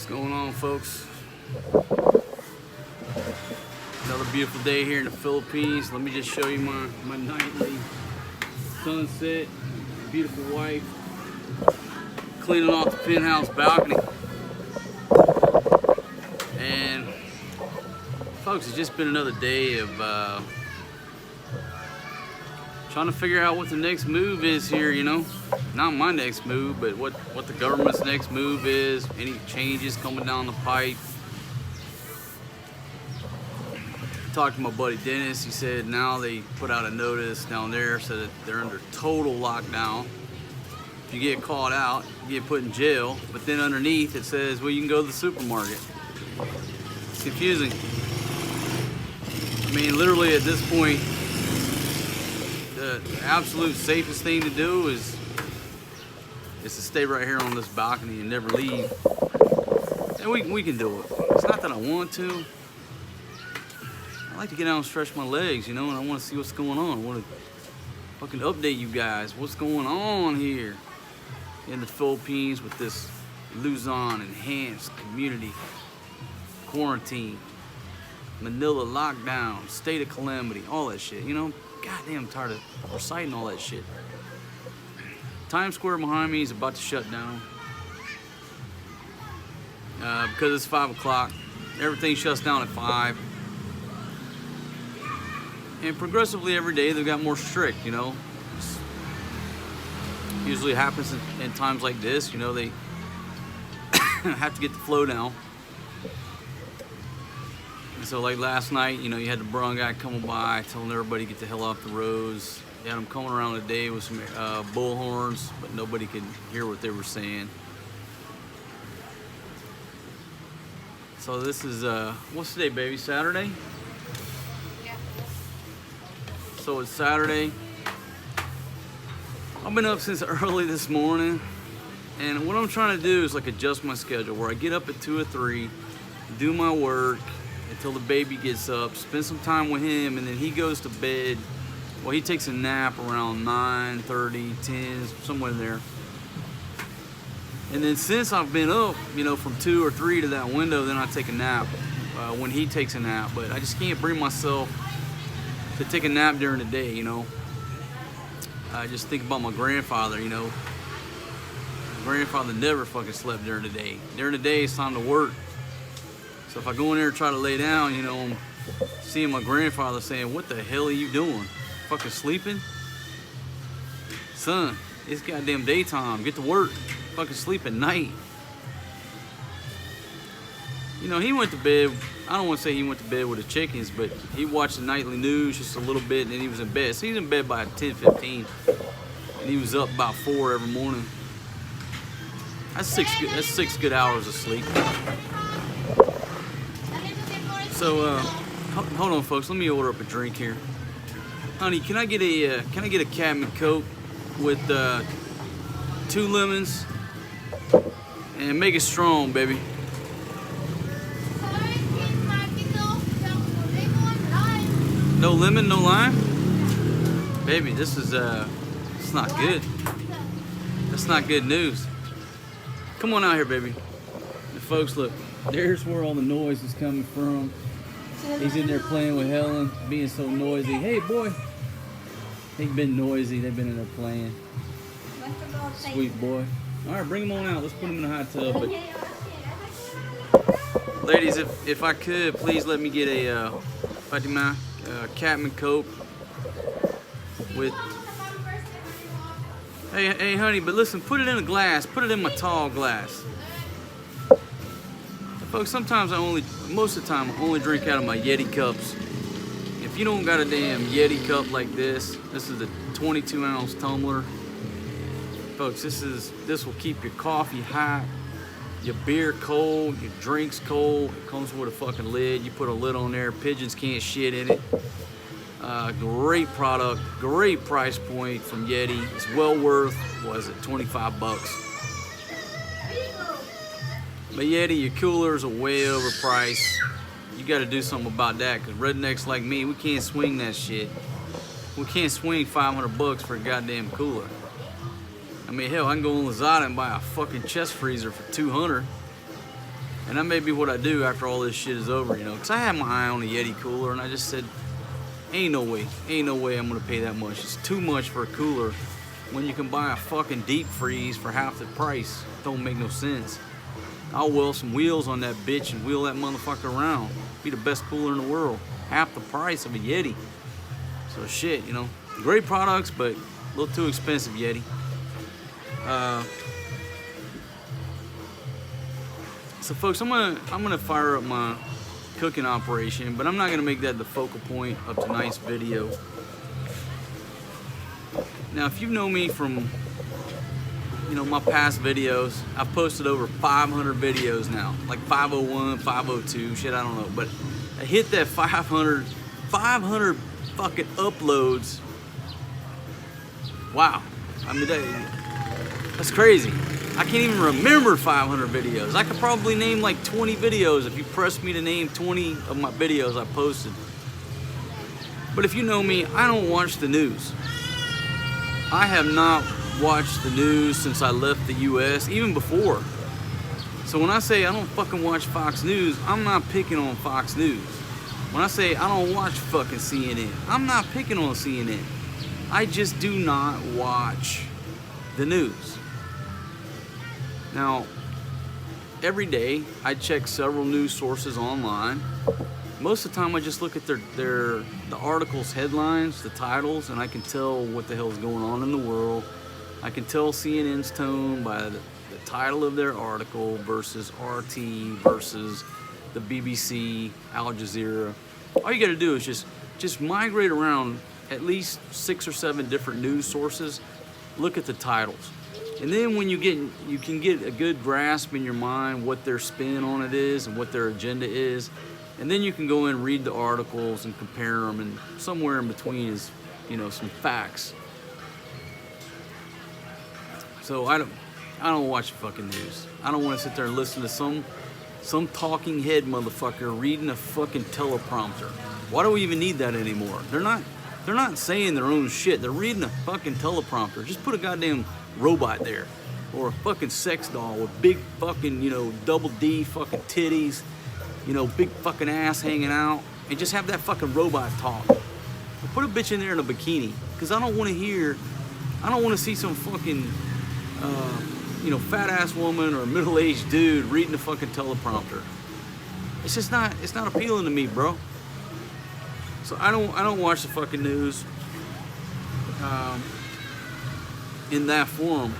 What's going on, folks? Another beautiful day here in the Philippines. Let me just show you my nightly sunset. Beautiful wife cleaning off the penthouse balcony. And folks, it's just been another day of trying to figure out what the next move is here, you know. Not my next move, but what the government's next move is. Any changes coming down the pipe. Talked to my buddy Dennis. He said now they put out a notice down there so that they're under total lockdown. If you get caught out, you get put in jail. But then underneath it says, well, you can go to the supermarket. It's confusing. I mean, literally at this point, the absolute safest thing to do is to stay right here on this balcony and never leave. And we can do it. It's not that I want to. I like to get out and stretch my legs, you know, and I want to see what's going on. I want to fucking update you guys. What's going on here in the Philippines with this Luzon enhanced community quarantine, Manila lockdown, state of calamity, all that shit, you know? Goddamn, I'm tired of reciting all that shit. Times Square behind me is about to shut down because it's 5 o'clock. Everything shuts down at 5. And progressively every day they've got more strict, you know. Usually happens in times like this, you know, they have to get the flow down. And so like last night, you know, you had the brown guy coming by telling everybody to get the hell off the roads. You had them coming around today with some bullhorns, but nobody could hear what they were saying. So this is, what's today, baby? Saturday? So it's Saturday. I've been up since early this morning, and what I'm trying to do is like adjust my schedule where I get up at 2 or 3, do my work until the baby gets up, spend some time with him, and then he goes to bed. Well, he takes a nap around 9:30, 10, somewhere in there. And then since I've been up, you know, from 2 or 3 to that window, then I take a nap when he takes a nap. But I just can't bring myself to take a nap during the day, you know. I just think about my grandfather, you know. My grandfather never fucking slept during the day. During the day, it's time to work. So if I go in there and try to lay down, you know, I'm seeing my grandfather saying, what the hell are you doing? Fucking sleeping? Son, it's goddamn daytime. Get to work. Fucking sleep at night. You know, he went to bed. I don't want to say he went to bed with the chickens, but he watched the nightly news just a little bit, and then he was in bed. So he was in bed by 10:15, and he was up about 4 every morning. That's 6 good hours of sleep. So hold on, folks. Let me order up a drink here. Honey, can I get a Captain Coke with 2 lemons and make it strong, baby. No lemon, no lime? Baby, this is it's not good. That's not good news. Come on out here, baby. And folks, look, there's where all the noise is coming from. He's in there playing with Helen, being so noisy. Hey, boy. They've been noisy. They've been in there playing. Sweet boy. All right, bring him on out. Let's put him in the hot tub. But ladies, if I could, please let me get a Fatima Captain Coke with. Hey, honey, but listen, put it in a glass. Put it in my tall glass. Folks, sometimes most of the time, I only drink out of my Yeti cups. If you don't got a damn Yeti cup like this is a 22-ounce tumbler. Folks, this will keep your coffee hot, your beer cold, your drinks cold. It comes with a fucking lid. You put a lid on there, pigeons can't shit in it. Great product, great price point from Yeti. It's well worth, what is it, 25 bucks. But Yeti, your coolers are way overpriced. You got to do something about that, because rednecks like me, we can't swing that shit. We can't swing 500 bucks for a goddamn cooler. I mean, hell, I can go on Lazada and buy a fucking chest freezer for 200. And that may be what I do after all this shit is over, you know. Because I had my eye on a Yeti cooler, and I just said, ain't no way I'm gonna pay that much. It's too much for a cooler when you can buy a fucking deep freeze for half the price. Don't make no sense. I'll weld some wheels on that bitch and wheel that motherfucker around. Be the best cooler in the world. Half the price of a Yeti. So shit, you know. Great products, but a little too expensive, Yeti. So folks, I'm gonna fire up my cooking operation, but I'm not gonna make that the focal point of tonight's video. Now, if you know me from, you know, my past videos, I've posted over 500 videos now, like 501, 502, shit, I don't know, but I hit that 500 fucking uploads. Wow, I mean, that's crazy. I can't even remember 500 videos. I could probably name like 20 videos if you pressed me to name 20 of my videos I posted. But if you know me, I don't watch the news. I have not watched the news since I left the US, even before. So when I say I don't fucking watch Fox News, I'm not picking on Fox News. When I say I don't watch fucking CNN, I'm not picking on CNN. I just do not watch the news. Now, every day I check several news sources online. Most of the time I just look at the articles' headlines, the titles, and I can tell what the hell's going on in the world. I can tell CNN's tone by the title of their article versus RT versus the BBC, Al Jazeera. All you gotta do is just migrate around at least 6 or 7 different news sources, look at the titles. And then when you can get a good grasp in your mind what their spin on it is and what their agenda is. And then you can go in and read the articles and compare them, and somewhere in between is, you know, some facts. So I don't watch the fucking news. I don't want to sit there and listen to some talking head motherfucker reading a fucking teleprompter. Why do we even need that anymore? They're not saying their own shit. They're reading a fucking teleprompter. Just put a goddamn robot there, or a fucking sex doll with big fucking, you know, double D fucking titties, you know, big fucking ass hanging out, and just have that fucking robot talk. Or put a bitch in there in a bikini, because I don't want to see some fucking, you know, fat ass woman or a middle-aged dude reading a fucking teleprompter. It's just not appealing to me, bro. So I don't watch the fucking news in that form,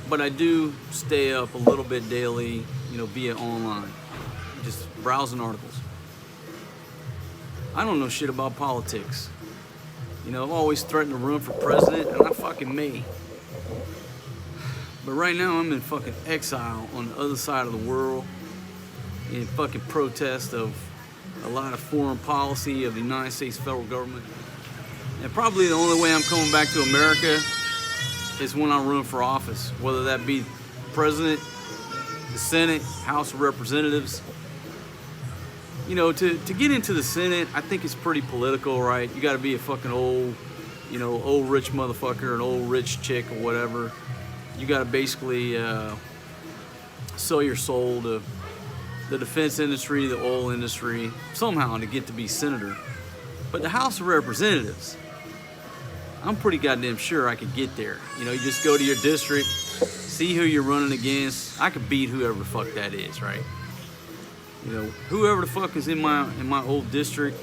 but I do stay up a little bit daily, you know, via online, just browsing articles. I don't know shit about politics. You know, I've always threatened to run for president, and I fucking may. But right now I'm in fucking exile on the other side of the world, in fucking protest of a lot of foreign policy of the United States federal government. And probably the only way I'm coming back to America is when I run for office, whether that be president, the Senate, House of Representatives. You know, to get into the Senate, I think it's pretty political, right? You gotta be a fucking old, you know, old rich motherfucker, an old rich chick or whatever. You gotta basically sell your soul to the defense industry, the oil industry, somehow to get to be senator. But the House of Representatives, I'm pretty goddamn sure I could get there. You know, you just go to your district, see who you're running against. I could beat whoever the fuck that is, right? You know, whoever the fuck is in my old district,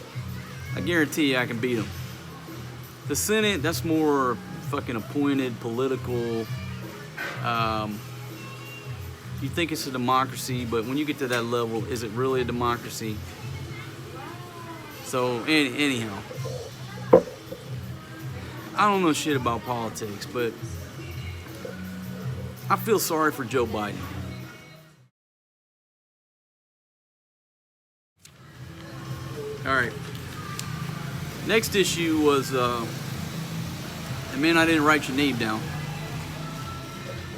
I guarantee you I can beat them. The Senate, that's more fucking appointed political. You think it's a democracy, but when you get to that level, is it really a democracy? So anyhow, I don't know shit about politics, but I feel sorry for Joe Biden. All right. Next issue was, and man, I didn't write your name down,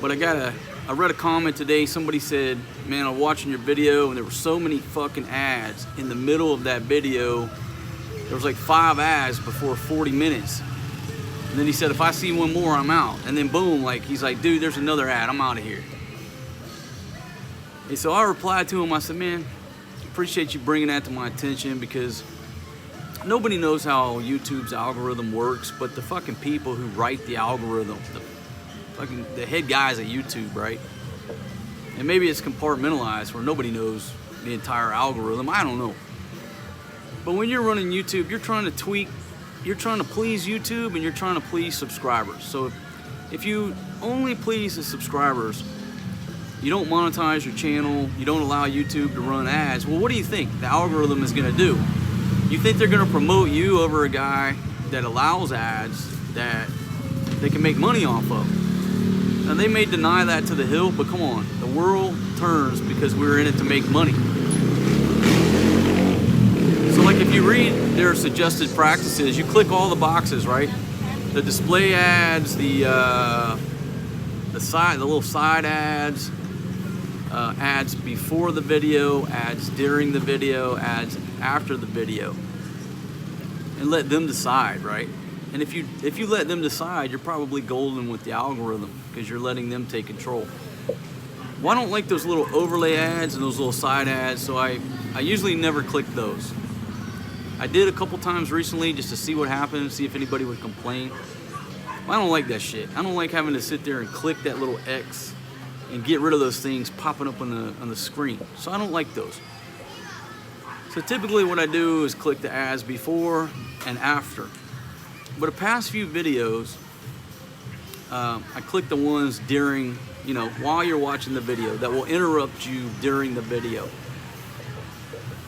but I read a comment today. Somebody said, man, I'm watching your video and there were so many fucking ads in the middle of that video. There was like 5 ads before 40 minutes. And then he said, if I see one more, I'm out. And then boom, like, he's like, dude, there's another ad. I'm out of here. And so I replied to him, I said, man, appreciate you bringing that to my attention, because nobody knows how YouTube's algorithm works but the fucking people who write the algorithm, the head guys at YouTube, right? And maybe it's compartmentalized where nobody knows the entire algorithm. I don't know. But when you're running YouTube, you're trying to tweak, you're trying to please YouTube, and you're trying to please subscribers. So if you only please the subscribers, you don't monetize your channel, you don't allow YouTube to run ads, well, what do you think the algorithm is going to do? You think they're going to promote you over a guy that allows ads that they can make money off of? Now, they may deny that to the hilt, but come on, the world turns because we're in it to make money. So like if you read their suggested practices, you click all the boxes, right? The display ads, the little side ads, ads before the video, ads during the video, ads after the video, and let them decide, right? And if you let them decide, you're probably golden with the algorithm because you're letting them take control. Well, I don't like those little overlay ads and those little side ads, so I usually never click those. I did a couple times recently just to see what happened, see if anybody would complain. I don't like that shit. I don't like having to sit there and click that little X and get rid of those things popping up on the screen. So I don't like those. So typically what I do is click the ads before and after. But the past few videos, I click the ones during, while you're watching the video that will interrupt you during the video.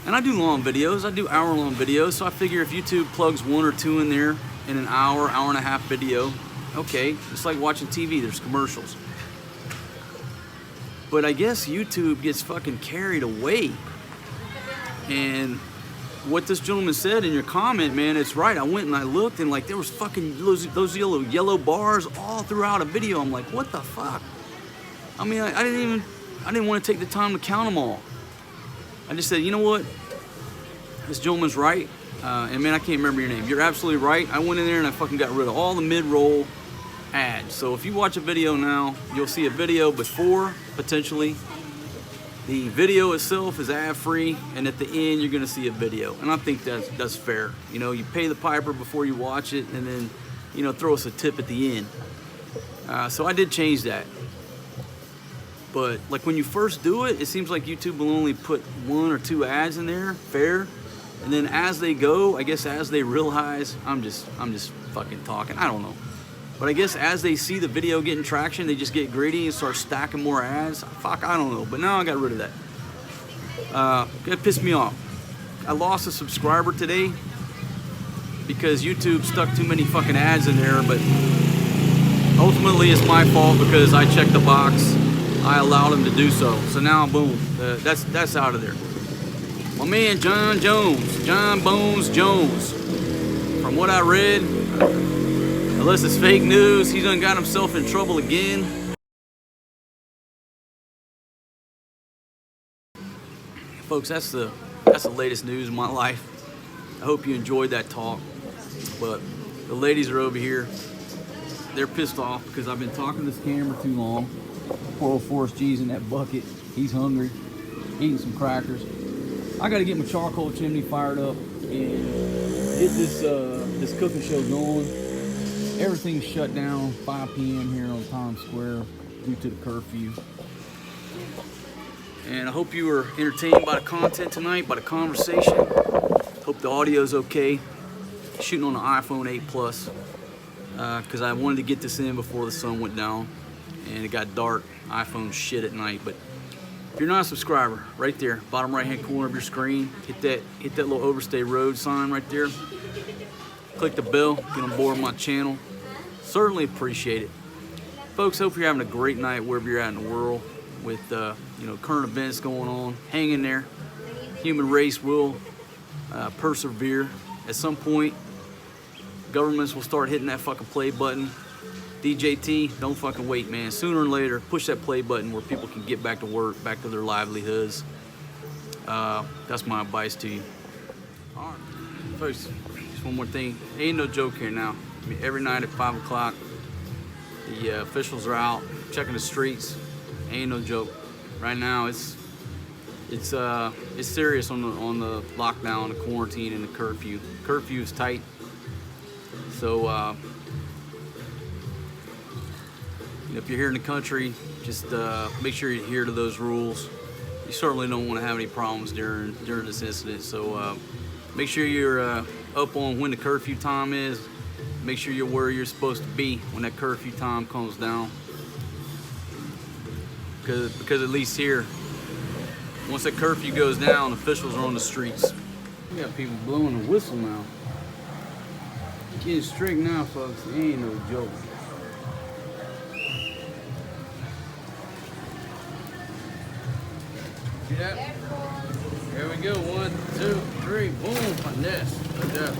And I do long videos, I do hour-long videos, so I figure if YouTube plugs one or two in there in an hour and a half video, okay, it's like watching TV, there's commercials. But I guess YouTube gets fucking carried away. And what this gentleman said in your comment, man, it's right. I went and I looked, and like there was fucking those yellow bars all throughout a video. I'm like, what the fuck? I mean, I didn't want to take the time to count them all. I just said, you know what? This gentleman's right. And man, I can't remember your name. You're absolutely right. I went in there and I fucking got rid of all the mid-roll ads. So if you watch a video now, you'll see a video before, potentially. The video itself is ad-free, and at the end, you're gonna see a video. And I think that's fair. You pay the piper before you watch it, and then, throw us a tip at the end. So I did change that. But like when you first do it, it seems like YouTube will only put one or two ads in there, fair. And then as they go, I guess as they realize, I'm just fucking talking, I don't know. But I guess as they see the video getting traction, they just get greedy and start stacking more ads. Fuck, I don't know. But now I got rid of that. It pissed me off. I lost a subscriber today because YouTube stuck too many fucking ads in there. But ultimately, it's my fault because I checked the box. I allowed him to do so. So now, boom, that's out of there. My man, John Bones Jones. From what I read, unless it's fake news, he done got himself in trouble again. Folks, that's the latest news in my life. I hope you enjoyed that talk. But the ladies are over here. They're pissed off because I've been talking to this camera too long. Poor old Forrest G's in that bucket. He's hungry, eating some crackers. I got to get my charcoal chimney fired up and get this cooking show going. Everything's shut down 5 p.m. here on Times Square due to the curfew. And I hope you were entertained by the content tonight, by the conversation. Hope the audio's okay. Shooting on the iPhone 8 Plus because I wanted to get this in before the sun went down and it got dark. iPhone shit at night. But if you're not a subscriber, right there, bottom right hand corner of your screen, hit that little Overstay Road sign right there. Click the bell, get on board my channel. Certainly appreciate it. Folks, hope you're having a great night wherever you're at in the world with current events going on. Hang in there. Human race will persevere. At some point, governments will start hitting that fucking play button. DJT, don't fucking wait, man. Sooner or later, push that play button where people can get back to work, back to their livelihoods. That's my advice to you. All right, folks, just one more thing. Ain't no joke here now. I mean, every night at 5 o'clock, the officials are out checking the streets. Ain't no joke. Right now, it's it's serious on the lockdown, the quarantine, and the curfew. Curfew is tight, so if you're here in the country, just make sure you adhere to those rules. You certainly don't want to have any problems during this incident. So make sure you're up on when the curfew time is. Make sure you're where you're supposed to be when that curfew time comes down. Because at least here, once that curfew goes down, officials are on the streets. We got people blowing the whistle now. Getting strict now, folks. It ain't no joke. See that? Here we go. 1, 2, 3. Boom. Finesse. Good job.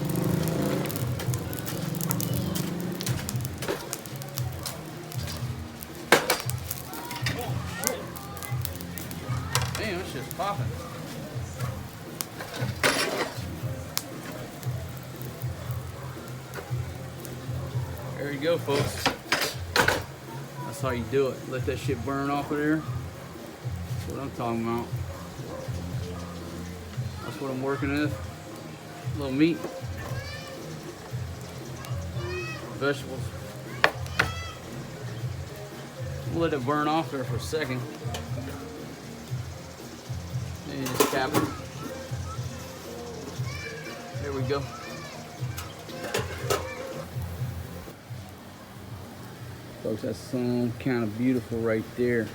Damn, that shit's popping. There you go, folks. That's how you do it. Let that shit burn off of there. That's what I'm talking about. That's what I'm working with. A little meat. Vegetables. We'll let it burn off there for a second. And just cap it. There we go. Folks, that's some kind of beautiful right there.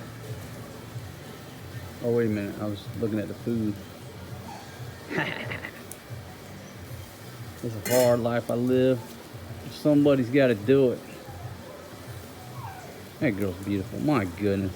Oh, wait a minute. I was looking at the food. It's a hard life I live. Somebody's got to do it. That girl's beautiful. My goodness.